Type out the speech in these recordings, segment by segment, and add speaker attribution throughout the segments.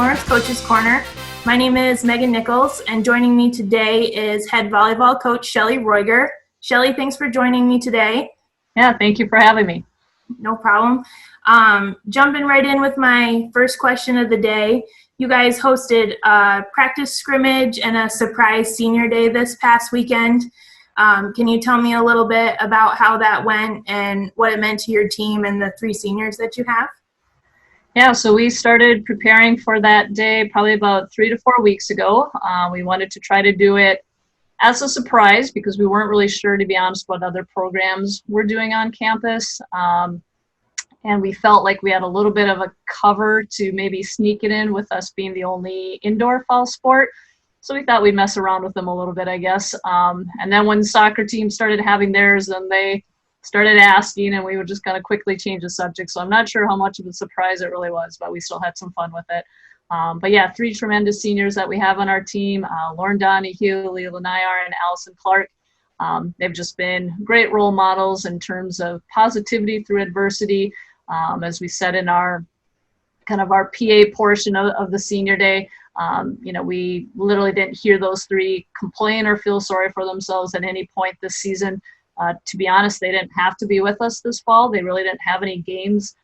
Speaker 1: North Coach's Corner. My name is Megan Nichols, and joining me today is head volleyball coach Shelly Roiger. Shelly, thanks for joining me today.
Speaker 2: Yeah, thank you for having me.
Speaker 1: No problem. Jumping right in with my first question of the day. You guys hosted a practice scrimmage and a surprise senior day this past weekend. Can you tell me a little bit about how that went and what it meant to your team and the three seniors that you have?
Speaker 2: Yeah, so we started preparing for that day probably about 3 to 4 weeks ago. We wanted to try to do it as a surprise because we weren't really sure, to be honest, what other programs were doing on campus. And we felt like we had a little bit of a cover to maybe sneak it in with us being the only indoor fall sport. So we thought we'd mess around with them a little bit, I guess. And then when soccer teams started having theirs, then they started asking, and we would just kind of quickly change the subject. So I'm not sure how much of a surprise it really was, but we still had some fun with it. But yeah, three tremendous seniors that we have on our team, Lauren Donahue, Leah Lanayar, and Allison Clark. They've just been great role models in terms of positivity through adversity. As we said in our kind of our PA portion of the senior day, we literally didn't hear those three complain or feel sorry for themselves at any point this season. To be honest, they didn't have to be with us this fall. They really didn't have any games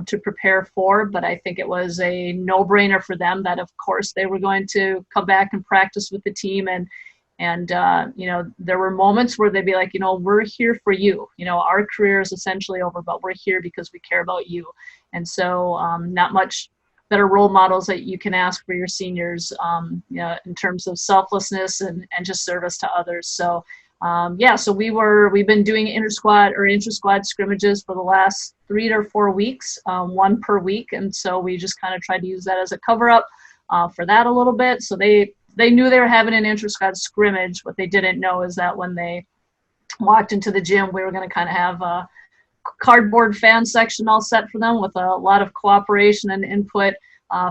Speaker 2: to prepare for, but I think it was a no-brainer for them that, of course, they were going to come back and practice with the team. And there were moments where they'd be like, we're here for you. Our career is essentially over, but we're here because we care about you. And so not much better role models that you can ask for your seniors, in terms of selflessness and just service to others. So so we've been doing inter-squad scrimmages for the last 3 to 4 weeks, one per week. And so we just kind of tried to use that as a cover up for that a little bit. So they knew they were having an inter-squad scrimmage. What they didn't know is that when they walked into the gym, we were going to kind of have a cardboard fan section all set for them with a lot of cooperation and input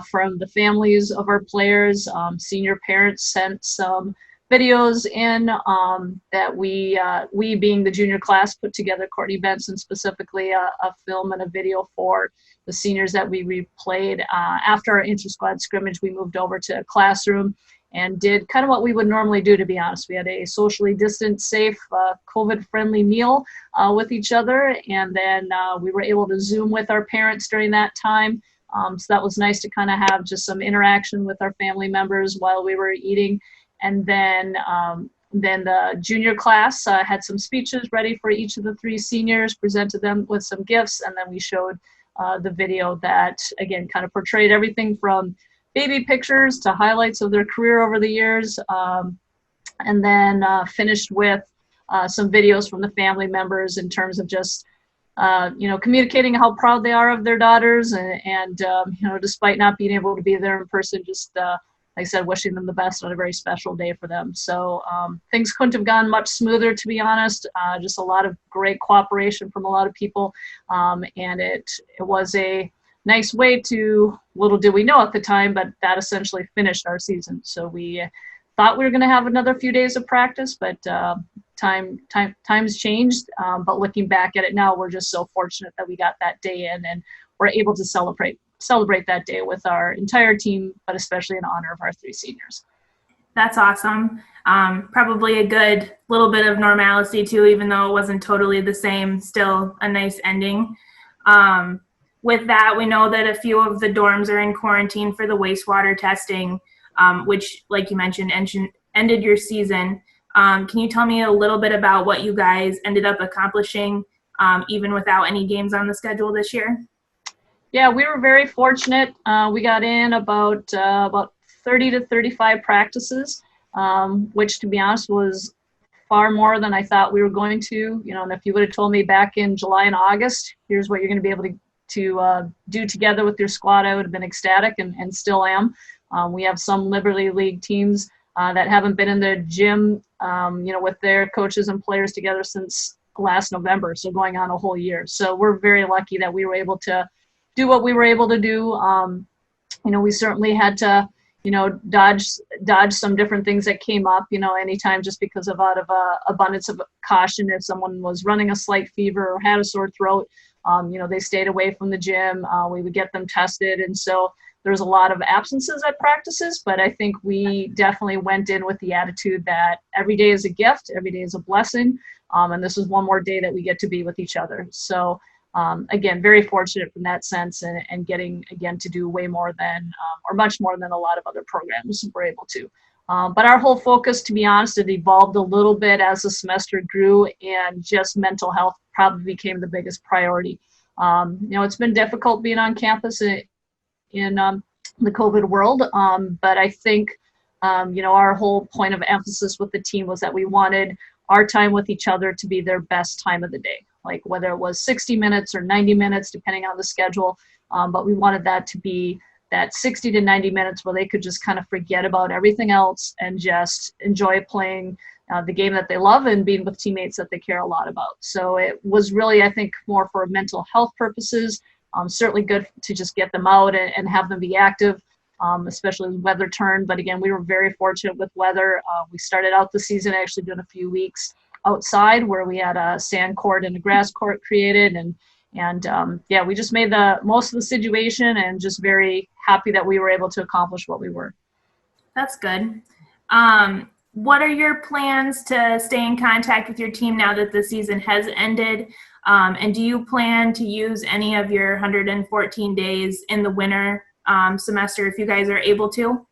Speaker 2: from the families of our players. Senior parents sent some videos in that we being the junior class put together. Courtney Benson specifically a film and a video for the seniors that we replayed. After our inter-squad scrimmage, we moved over to a classroom and did kind of what we would normally do, to be honest. We had a socially distant, safe, COVID-friendly meal with each other, and then we were able to Zoom with our parents during that time. So that was nice to kind of have just some interaction with our family members while we were eating. And then the junior class had some speeches ready for each of the three seniors, presented them with some gifts, and then we showed the video that, again, kind of portrayed everything from baby pictures to highlights of their career over the years, and then finished with some videos from the family members in terms of just communicating how proud they are of their daughters, and despite not being able to be there in person, just like I said, wishing them the best on a very special day for them. So things couldn't have gone much smoother, to be honest. Just a lot of great cooperation from a lot of people. And it was a nice way to, little did we know at the time, but that essentially finished our season. So we thought we were going to have another few days of practice, but times changed. But looking back at it now, we're just so fortunate that we got that day in and we're able to celebrate that day with our entire team, but especially in honor of our three seniors.
Speaker 1: That's awesome. Probably a good little bit of normalcy too, even though it wasn't totally the same, still a nice ending. With that, we know that a few of the dorms are in quarantine for the wastewater testing, which, like you mentioned, ended your season. Can you tell me a little bit about what you guys ended up accomplishing, even without any games on the schedule this year?
Speaker 2: Yeah, we were very fortunate. We got in about 30 to 35 practices, which, to be honest, was far more than I thought we were going to. And if you would have told me back in July and August, here's what you're going to be able to do together with your squad, I would have been ecstatic and still am. We have some Liberty League teams that haven't been in the gym, with their coaches and players together since last November, so going on a whole year. So we're very lucky that we were able to do what we were able to do. We certainly had to, dodge some different things that came up, anytime, just because of out of abundance of caution. If someone was running a slight fever or had a sore throat, they stayed away from the gym. We would get them tested. And so there's a lot of absences at practices, but I think we definitely went in with the attitude that every day is a gift, every day is a blessing, and this is one more day that we get to be with each other. So again, very fortunate from that sense, and getting, again, to do way more than, or much more than a lot of other programs were able to. But our whole focus, to be honest, it evolved a little bit as the semester grew, and just mental health probably became the biggest priority. It's been difficult being on campus in the COVID world, but I think, our whole point of emphasis with the team was that we wanted our time with each other to be their best time of the day, like whether it was 60 minutes or 90 minutes, depending on the schedule. But we wanted that to be that 60 to 90 minutes where they could just kind of forget about everything else and just enjoy playing the game that they love and being with teammates that they care a lot about. So it was really, I think, more for mental health purposes. Certainly good to just get them out and have them be active, especially when weather turned. But again, we were very fortunate with weather. We started out the season actually doing a few weeks outside where we had a sand court and a grass court created. And we just made the most of the situation, and just very happy that we were able to accomplish what we were.
Speaker 1: That's good. What are your plans to stay in contact with your team now that the season has ended? And do you plan to use any of your 114 days in the winter semester if you guys are able to?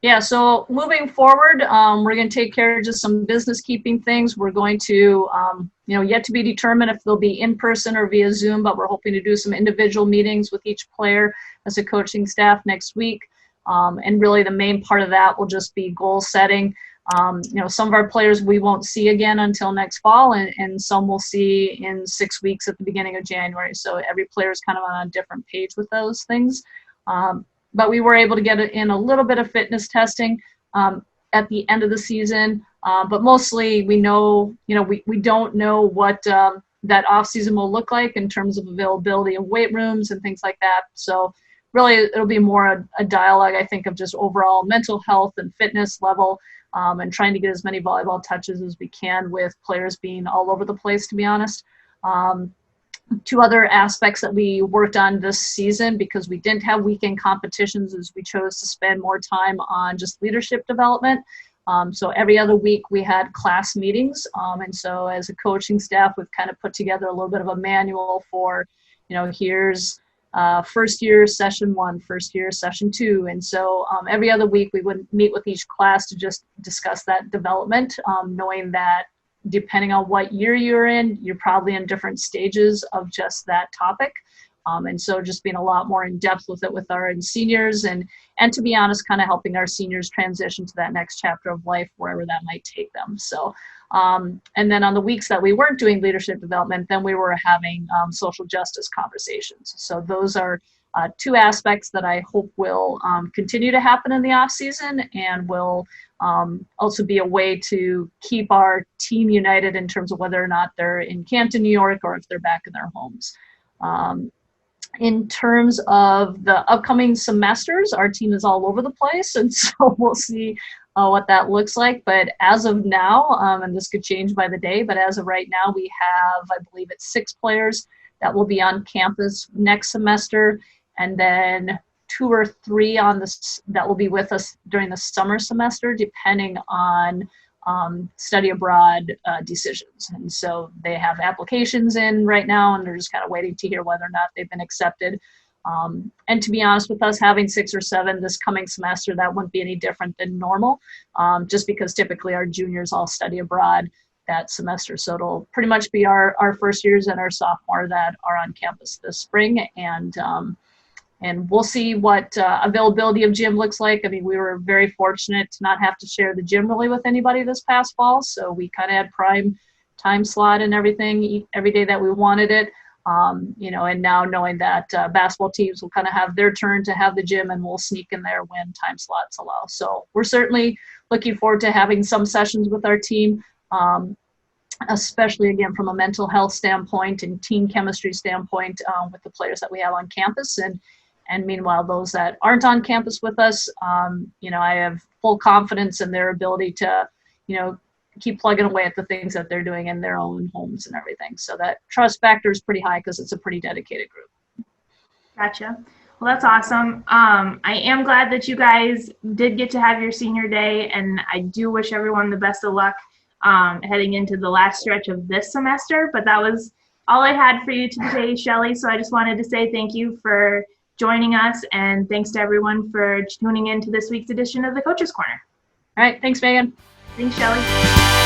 Speaker 2: Yeah, so moving forward, we're going to take care of just some business keeping things. We're going to, yet to be determined if they'll be in person or via Zoom, but we're hoping to do some individual meetings with each player as a coaching staff next week. And really the main part of that will just be goal setting. Some of our players we won't see again until next fall, and some we'll see in 6 weeks at the beginning of January. So every player is kind of on a different page with those things. But we were able to get in a little bit of fitness testing at the end of the season. But mostly we know, we don't know what that off season will look like in terms of availability of weight rooms and things like that. So really it'll be more a dialogue, I think, of just overall mental health and fitness level, and trying to get as many volleyball touches as we can with players being all over the place, to be honest. Two other aspects that we worked on this season, because we didn't have weekend competitions, is we chose to spend more time on just leadership development. So every other week we had class meetings. And so as a coaching staff, we've kind of put together a little bit of a manual for, here's first year session 1, first year session 2. And so every other week we would meet with each class to just discuss that development, knowing that depending on what year you're in, you're probably in different stages of just that topic. And so just being a lot more in depth with it with our seniors, and to be honest, kind of helping our seniors transition to that next chapter of life, wherever that might take them. So, and then on the weeks that we weren't doing leadership development, then we were having social justice conversations. So those are two aspects that I hope will continue to happen in the off season, and will also be a way to keep our team united in terms of whether or not they're in Canton, New York, or if they're back in their homes. In terms of the upcoming semesters, our team is all over the place, and so we'll see what that looks like. But as of now, and this could change by the day, but as of right now, we have, I believe it's 6 players that will be on campus next semester, and then 2 or 3 on this that will be with us during the summer semester, depending on study abroad decisions. And so they have applications in right now, and they're just kind of waiting to hear whether or not they've been accepted. And to be honest, with us having 6 or 7 this coming semester, that wouldn't be any different than normal, just because typically our juniors all study abroad that semester. So it'll pretty much be our first years and our sophomore that are on campus this spring. And we'll see what availability of gym looks like. I mean, we were very fortunate to not have to share the gym really with anybody this past fall. So we kind of had prime time slot and everything every day that we wanted it. And now knowing that basketball teams will kind of have their turn to have the gym, and we'll sneak in there when time slots allow. So we're certainly looking forward to having some sessions with our team, especially again from a mental health standpoint and team chemistry standpoint with the players that we have on campus. And meanwhile, those that aren't on campus with us, I have full confidence in their ability to, keep plugging away at the things that they're doing in their own homes and everything. So that trust factor is pretty high because it's a pretty dedicated group.
Speaker 1: Gotcha. Well, that's awesome. I am glad that you guys did get to have your senior day, and I do wish everyone the best of luck heading into the last stretch of this semester. But that was all I had for you today, Shelly. So I just wanted to say thank you for joining us, and thanks to everyone for tuning in to this week's edition of the Coaches Corner.
Speaker 2: All right, thanks, Megan.
Speaker 1: Thanks, Shelly.